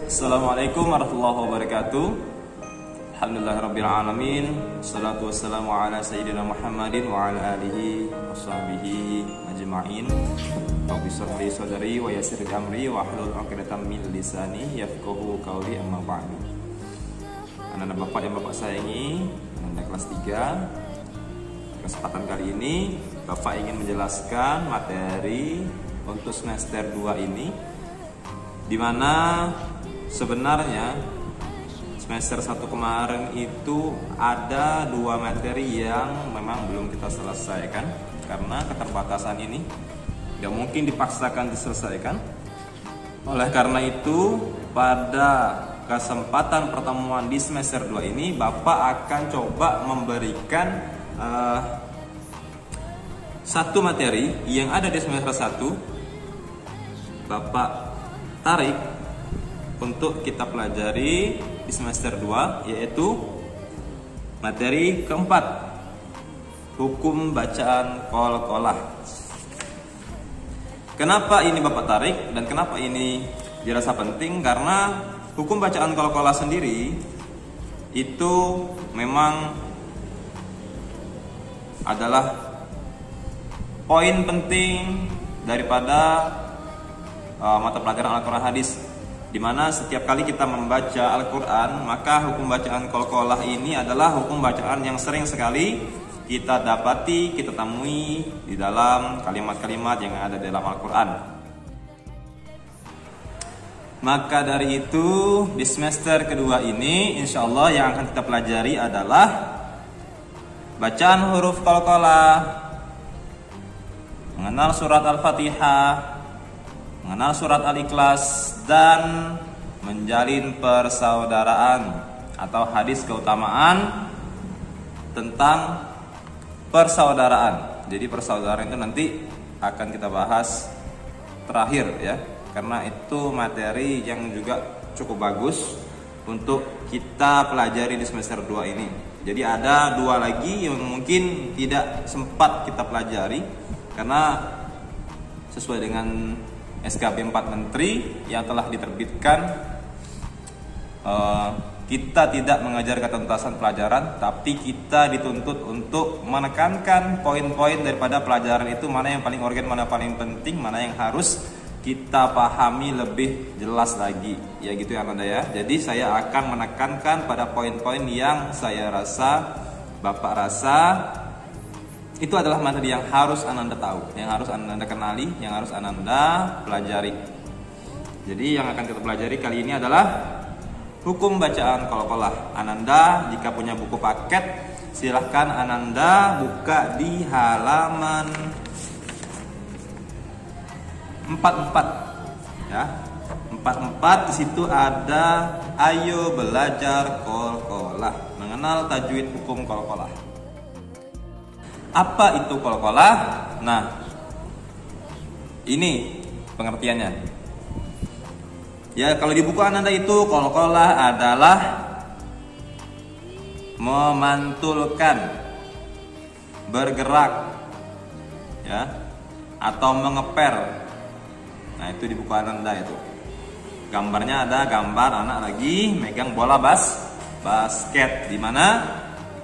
Assalamualaikum warahmatullahi wabarakatuh. Alhamdulillahirrabbilalamin. Assalatu wassalamu ala sayyidina Muhammadin wa ala alihi wa sahbihi ajma'in. Rabbi shrah li sadri wa yassir li amri wa hlul 'uqdatam min lisani yafqahu qawli, amma ba'du. Anak-anak Bapak yang Bapak sayangi, anak kelas 3. Kesempatan kali ini Bapak ingin menjelaskan materi untuk semester 2 ini, di mana sebenarnya semester 1 kemarin itu ada 2 materi yang memang belum kita selesaikan karena keterbatasan ini tidak mungkin dipaksakan diselesaikan. Oleh karena itu, pada kesempatan pertemuan di semester 2 ini Bapak akan coba memberikan satu materi yang ada di semester 1 Bapak tarik untuk kita pelajari di semester 2, yaitu materi keempat, hukum bacaan qalqalah. Kenapa ini Bapak tarik dan kenapa ini dirasa penting? Karena hukum bacaan qalqalah sendiri itu memang adalah poin penting daripada mata pelajaran Al-Quran hadis, di mana setiap kali kita membaca Al-Quran, maka hukum bacaan qalqalah ini adalah hukum bacaan yang sering sekali kita dapati, kita temui di dalam kalimat-kalimat yang ada dalam Al-Quran. Maka dari itu, di semester kedua ini insya Allah yang akan kita pelajari adalah bacaan huruf qalqalah, mengenal surat Al-Fatihah, mengenal surat Al-Ikhlas, dan menjalin persaudaraan atau hadis keutamaan tentang persaudaraan. Jadi persaudaraan itu nanti akan kita bahas terakhir ya, karena itu materi yang juga cukup bagus untuk kita pelajari di semester 2 ini. Jadi ada 2 lagi yang mungkin tidak sempat kita pelajari karena sesuai dengan SKB 4 Menteri yang telah diterbitkan, kita tidak mengajar ketuntasan pelajaran, tapi kita dituntut untuk menekankan poin-poin daripada pelajaran itu, mana yang paling urgen, mana paling penting, mana yang harus kita pahami lebih jelas lagi. Ya gitu ya Anda ya. Jadi saya akan menekankan pada poin-poin yang saya rasa, Bapak rasa itu adalah materi yang harus Ananda tahu, yang harus Ananda kenali, yang harus Ananda pelajari. Jadi yang akan kita pelajari kali ini adalah hukum bacaan qalqalah. Ananda jika punya buku paket, silahkan Ananda buka di halaman 44 ya. 44 di situ ada ayo belajar qalqalah, mengenal tajwid hukum qalqalah. Apa itu qalqalah? Nah, ini pengertiannya. Ya, kalau di buku Ananda itu qalqalah adalah memantulkan, bergerak, ya, atau mengeper. Nah, itu di buku Ananda itu. Gambarnya ada gambar anak lagi megang bola basket, di mana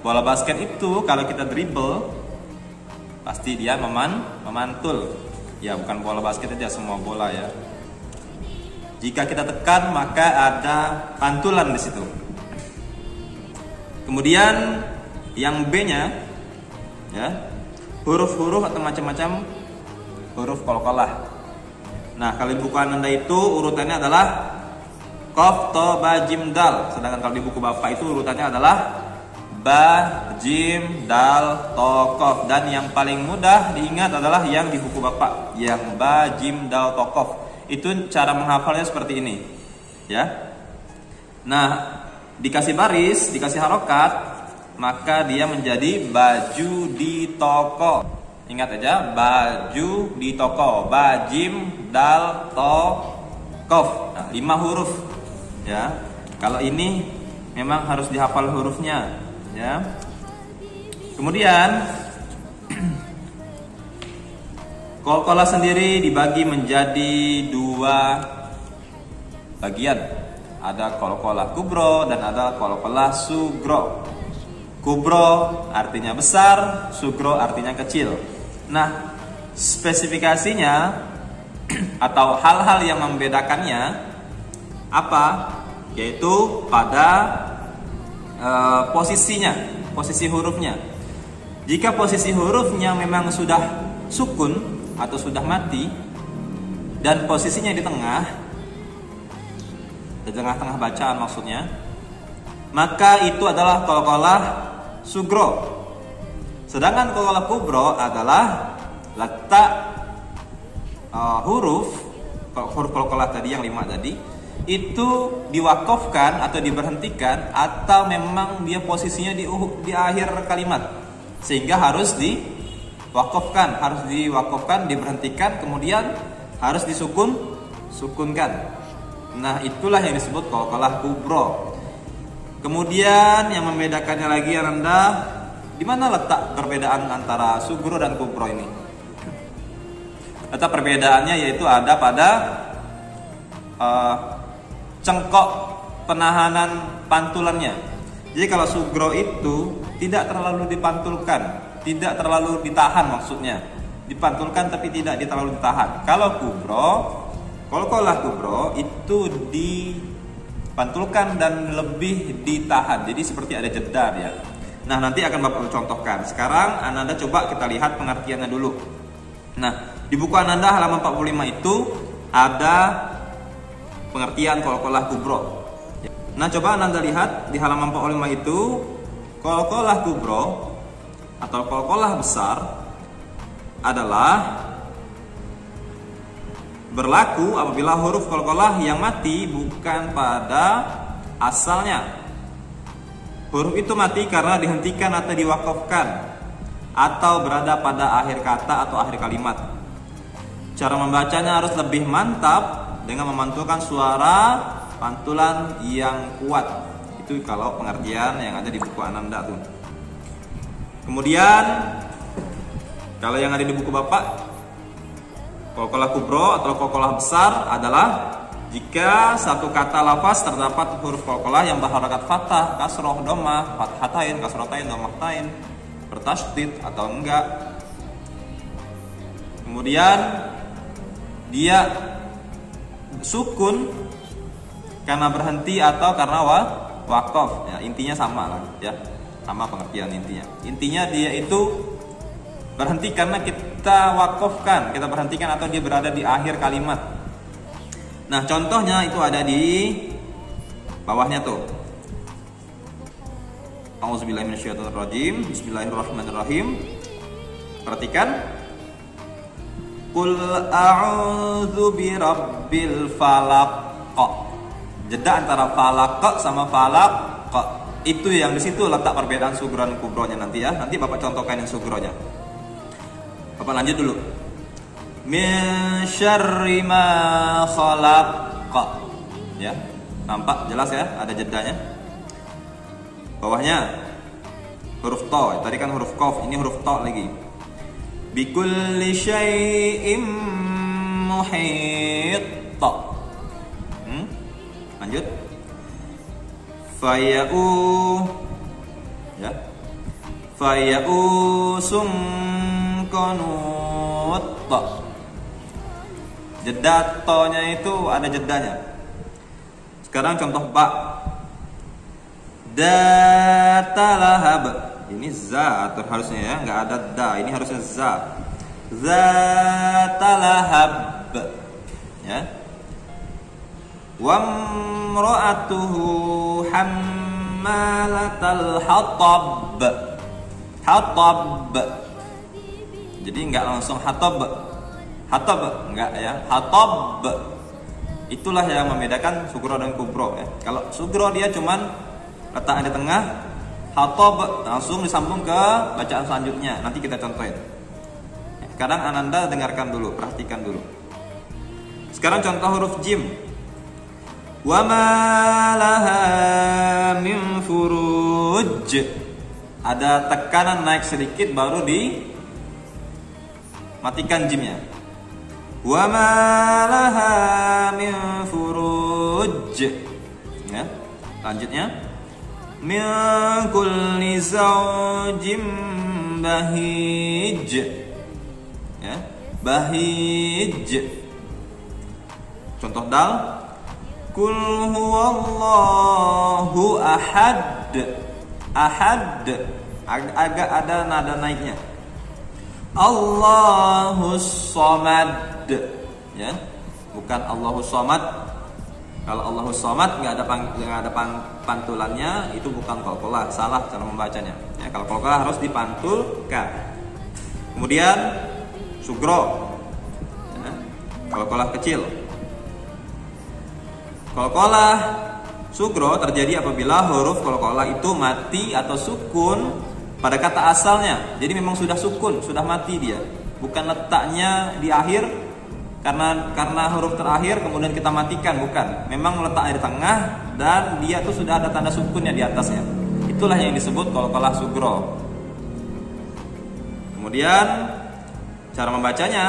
bola basket itu kalau kita dribble pasti dia memantul. Ya, bukan bola basket aja, semua bola ya. Jika kita tekan maka ada pantulan di situ. Kemudian yang B-nya ya, huruf-huruf atau macam-macam huruf qalqalah. Nah, kalau di buku Ananda itu urutannya adalah qaf, to, ba, jim, dal. Sedangkan kalau di buku Bapak itu urutannya adalah ba, jim, dal, to, qaf. Dan yang paling mudah diingat adalah yang di buku Bapak, yang ba, jim, dal, to, qaf. Itu cara menghafalnya seperti ini ya. Nah, dikasih baris, dikasih harokat, maka dia menjadi baju di toko. Ingat aja, baju di toko, ba, jim, dal, to, qaf. Nah, 5 huruf ya. Kalau ini memang harus dihafal hurufnya ya. Kemudian qalqalah sendiri dibagi menjadi 2 bagian. Ada qalqalah kubro dan ada qalqalah sugro. Kubro artinya besar, sugro artinya kecil. Nah, spesifikasinya atau hal-hal yang membedakannya apa? Yaitu pada posisinya, posisi hurufnya. Jika posisi hurufnya memang sudah sukun atau sudah mati dan posisinya di tengah-tengah bacaan maksudnya, maka itu adalah qalqalah sugro. Sedangkan qalqalah kubro adalah letak huruf qalqalah tadi yang 5 tadi itu diwakafkan atau diberhentikan, atau memang dia posisinya di akhir kalimat sehingga harus diwakafkan, diberhentikan, kemudian harus sukunkan. Nah, itulah yang disebut qalqalah kubro. Kemudian yang membedakannya lagi ya rendah, di mana letak perbedaan antara sugro dan kubro ini? Letak perbedaannya yaitu ada pada cengkok penahanan pantulannya. Jadi kalau sugro itu tidak terlalu dipantulkan, tidak terlalu ditahan maksudnya. Dipantulkan tapi tidak terlalu ditahan. Kalau qalqalah kubro itu dipantulkan dan lebih ditahan. Jadi seperti ada jeda ya. Nah, nanti akan Bapak contohkan. Sekarang Ananda coba kita lihat pengertiannya dulu. Nah, di buku Ananda halaman 45 itu ada pengertian qalqalah kubro. Nah, coba Ananda lihat di halaman 45 itu qalqalah kubro atau qalqalah besar adalah berlaku apabila huruf qalqalah yang mati bukan pada asalnya. Huruf itu mati karena dihentikan atau diwakafkan atau berada pada akhir kata atau akhir kalimat. Cara membacanya harus lebih mantap dengan memantulkan suara pantulan yang kuat. Itu kalau pengertian yang ada di buku Ananda tuh. Kemudian kalau yang ada di buku Bapak, qalqalah kubro atau qalqalah besar adalah jika satu kata lafaz terdapat huruf qalqalah yang berharakat fathah, kasroh, dhammah, fathatain, kasrotain, dhammahtain, bertasydid atau enggak. Kemudian dia sukun karena berhenti atau karena wakaf. Ya, intinya sama lah ya. Sama pengertian intinya. Intinya dia itu berhenti karena kita wakafkan, kita berhentikan atau dia berada di akhir kalimat. Nah, contohnya itu ada di bawahnya tuh. A'udzubillahiminasyaitonirrajim. Bismillahirrahmanirrahim. Perhatikan. Qul a'udzu birabbil falaq. Jeda antara falaq sama falaq. Itu yang di situ letak perbedaan sugro dan kubronya nanti ya. Nanti Bapak contohkan yang sugronya. Bapak lanjut dulu. Min syarri ma khalaq. Ya, nampak jelas ya, ada jedanya. Bawahnya huruf to, tadi kan huruf qaf, ini huruf to lagi. Bi kulli syai'im muhit. Lanjut. Faya'u ya. Faya'u sungkanut. Jeda to-nya itu ada jedanya. Sekarang contoh ba. Datalahab. Ini za harusnya ya, nggak ada da. Ini harusnya za. Zatalahab. Ya. Wamra'atuhu hammalatal hatab. Hatab. Jadi nggak langsung hatab. Hatab enggak ya, hatab. Itulah yang membedakan sugro dan kubro ya. Kalau sugro dia cuman letaknya di tengah, hatab langsung disambung ke bacaan selanjutnya. Nanti kita contohin. Sekarang Ananda dengarkan dulu, perhatikan dulu. Sekarang contoh huruf jim. Wa ma laha min furuj. Ada tekanan naik sedikit baru dimatikan jimnya. Wa ma laha min furuj. Lanjutnya, min kulli zawjin bahij. Ya, bahij. Contoh dal, kul huwallahu ahad. Ahad agak ada nada naiknya. Allahus somad, ya, bukan Allahus somad. Kalau Allahus somad nggak ada pantulannya, itu bukan qalqalah, salah cara membacanya. Ya, kalau qalqalah harus dipantulkan. Kemudian sugro, ya, qalqalah kecil. Qalqalah sugro terjadi apabila huruf qalqalah itu mati atau sukun pada kata asalnya. Jadi memang sudah sukun, sudah mati dia. Bukan letaknya di akhir karena huruf terakhir kemudian kita matikan, bukan. Memang letaknya di tengah dan dia tuh sudah ada tanda sukunnya di atasnya. Itulah yang disebut qalqalah sugro. Kemudian cara membacanya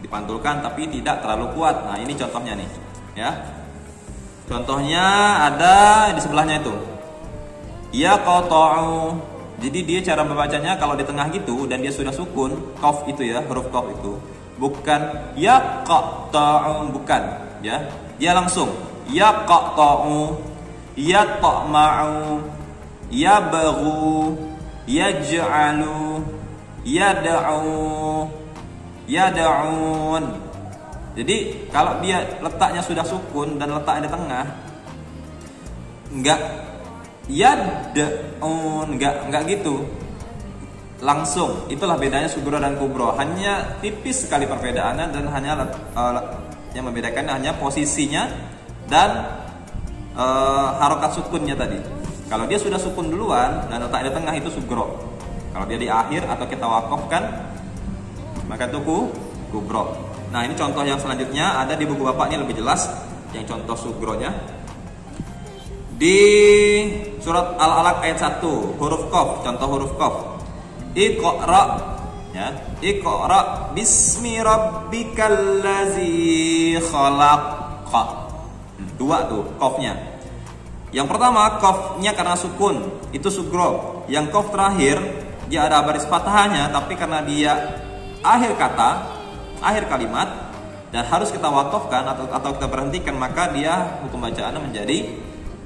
dipantulkan tapi tidak terlalu kuat. Nah, ini contohnya nih, ya. Contohnya ada di sebelahnya itu. Ya qata'u. Jadi dia cara membacanya kalau di tengah gitu dan dia sudah sukun, qaf itu ya, huruf qaf itu. Bukan ya qata'u, bukan, ya. Dia langsung ya qata'u, ya ta'ma'u, ya baghu, yaj'alu, yad'u, yad'un. Jadi kalau dia letaknya sudah sukun dan letaknya di tengah, enggak yad'un, enggak gitu. Langsung. Itulah bedanya sugro dan kubro. Hanya tipis sekali perbedaannya dan hanya yang membedakan hanya posisinya dan harokat sukunnya tadi. Kalau dia sudah sukun duluan dan letaknya di tengah itu sugro. Kalau dia di akhir atau kita wakofkan maka itu kubro. Nah, ini contoh yang selanjutnya ada di buku Bapak, ini lebih jelas yang contoh sugronya. Di surat Al-Alaq ayat 1, huruf qaf, contoh huruf qaf. Iqra, ya. Iqra bismi rabbikal ladzi khalaq. Dua tuh qafnya. Yang pertama qafnya karena sukun, itu sugro. Yang qaf terakhir dia ada baris fathahnya, tapi karena dia akhir kata, akhir kalimat dan harus kita wakafkan atau kita berhentikan, maka dia hukum bacaannya menjadi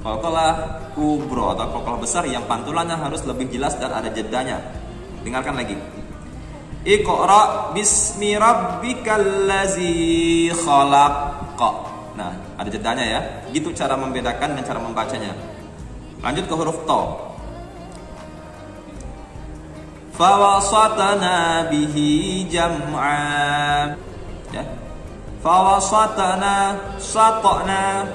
qalqalah kubro atau qalqalah besar yang pantulannya harus lebih jelas dan ada jedanya. Dengarkan lagi. Iqra bismi rabbikal ladzi khalaq. Nah, ada jedanya ya. Gitu cara membedakan dan cara membacanya. Lanjut ke huruf ta. Fawasatna bihi jam'a. Ya. Fawasatna, satana,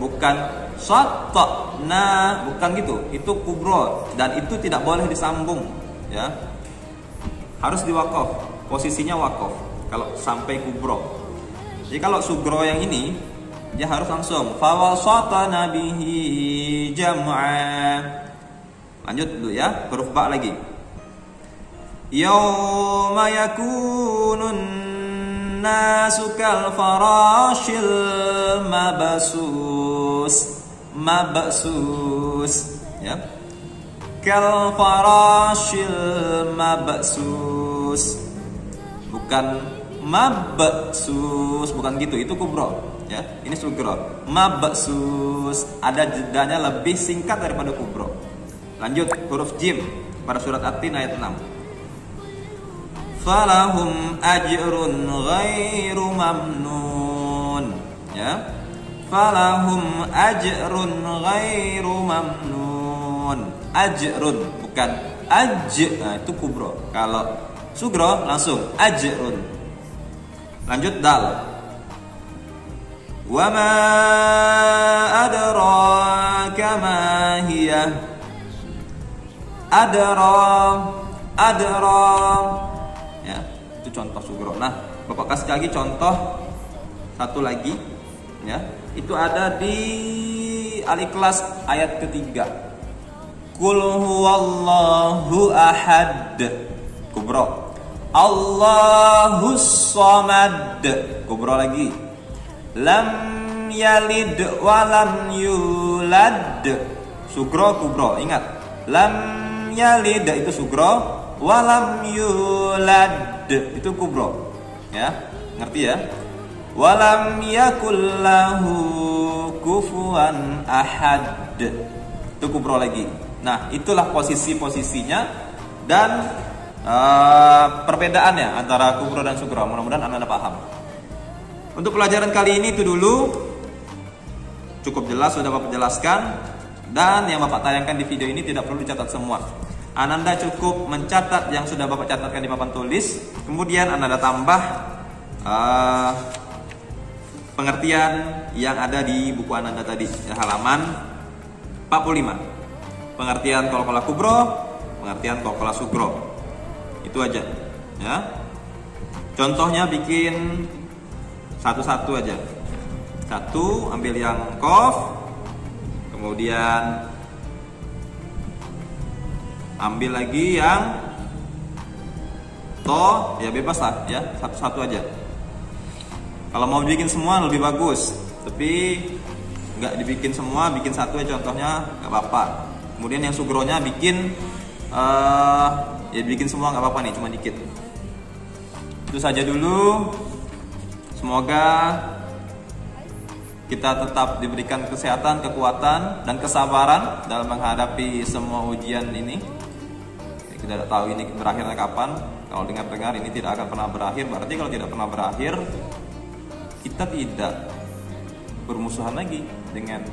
bukan satana, bukan gitu. Itu kubro dan itu tidak boleh disambung, ya. Harus diwakaf. Posisinya wakaf kalau sampai kubro. Jadi kalau sugro yang ini dia harus langsung fawasatna bihi jam'a. Lanjut dulu ya, huruf ba lagi. Yawma yakunun nasu kal farashil mabsus, ya, kal farashil mabsus, bukan mabsus, bukan gitu, itu kubro, ya. Ini sugro. Mabsus ada jedanya lebih singkat daripada kubro. Lanjut huruf jim pada surat At-Tin ayat 6. Falahum ajrun ghairu mamnun, ya. Falahum ajrun ghairu mamnun. Ajrun bukan nah itu kubro. Kalau sugro langsung ajrun. Lanjut dal. Wa ma adraka ma hiya. Adra. Ya, itu contoh sugro. Nah, Bapak kasih lagi contoh satu lagi, ya. Itu ada di Al-Ikhlas ayat ketiga. Qul huwallahu ahad, kubro. Allahus samad, kubro lagi. Lam yalid walam yulad. Sugro kubro, ingat. Lam yalid itu sugro, walam yulad itu kubro. Ya, ngerti ya? Walam yakullahu kufuwan ahad. Itu kubro lagi. Nah, itulah posisi-posisinya dan perbedaannya antara kubro dan sugro. Mudah-mudahan Anda paham. Untuk pelajaran kali ini itu dulu. Cukup jelas, sudah Bapak jelaskan. Dan yang Bapak tayangkan di video ini tidak perlu dicatat semua. Ananda cukup mencatat yang sudah Bapak catatkan di papan tulis. Kemudian Ananda tambah pengertian yang ada di buku Ananda tadi, halaman 45. Pengertian qalqalah kubro, pengertian qalqalah sugro. Itu aja, ya. Contohnya bikin satu-satu aja. Satu, ambil yang qaf, kemudian ambil lagi yang to, ya bebas lah, ya, satu-satu aja. Kalau mau bikin semua lebih bagus, tapi nggak dibikin semua, bikin satu ya contohnya, nggak apa-apa. Kemudian yang sugronya bikin ya bikin semua nggak apa-apa nih, cuma dikit. Itu saja dulu. Semoga kita tetap diberikan kesehatan, kekuatan, dan kesabaran dalam menghadapi semua ujian ini. Kita tidak tahu ini berakhirnya kapan. Kalau dengar-dengar ini tidak akan pernah berakhir, berarti kalau tidak pernah berakhir, kita tidak bermusuhan lagi dengan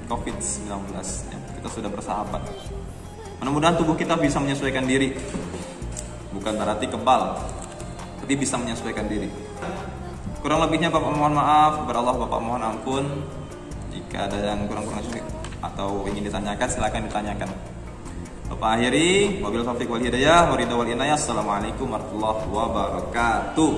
COVID-19. Ya, kita sudah bersahabat. Mudah-mudahan tubuh kita bisa menyesuaikan diri. Bukan berarti kebal, tapi bisa menyesuaikan diri. Kurang lebihnya Bapak mohon maaf, kepada Allah Bapak mohon ampun. Jika ada yang kurang-kurang atau ingin ditanyakan, silakan ditanyakan. Bapak akhiri, wabil taufiq wal hidayah, waridha wal inayah. Assalamualaikum warahmatullahi wabarakatuh.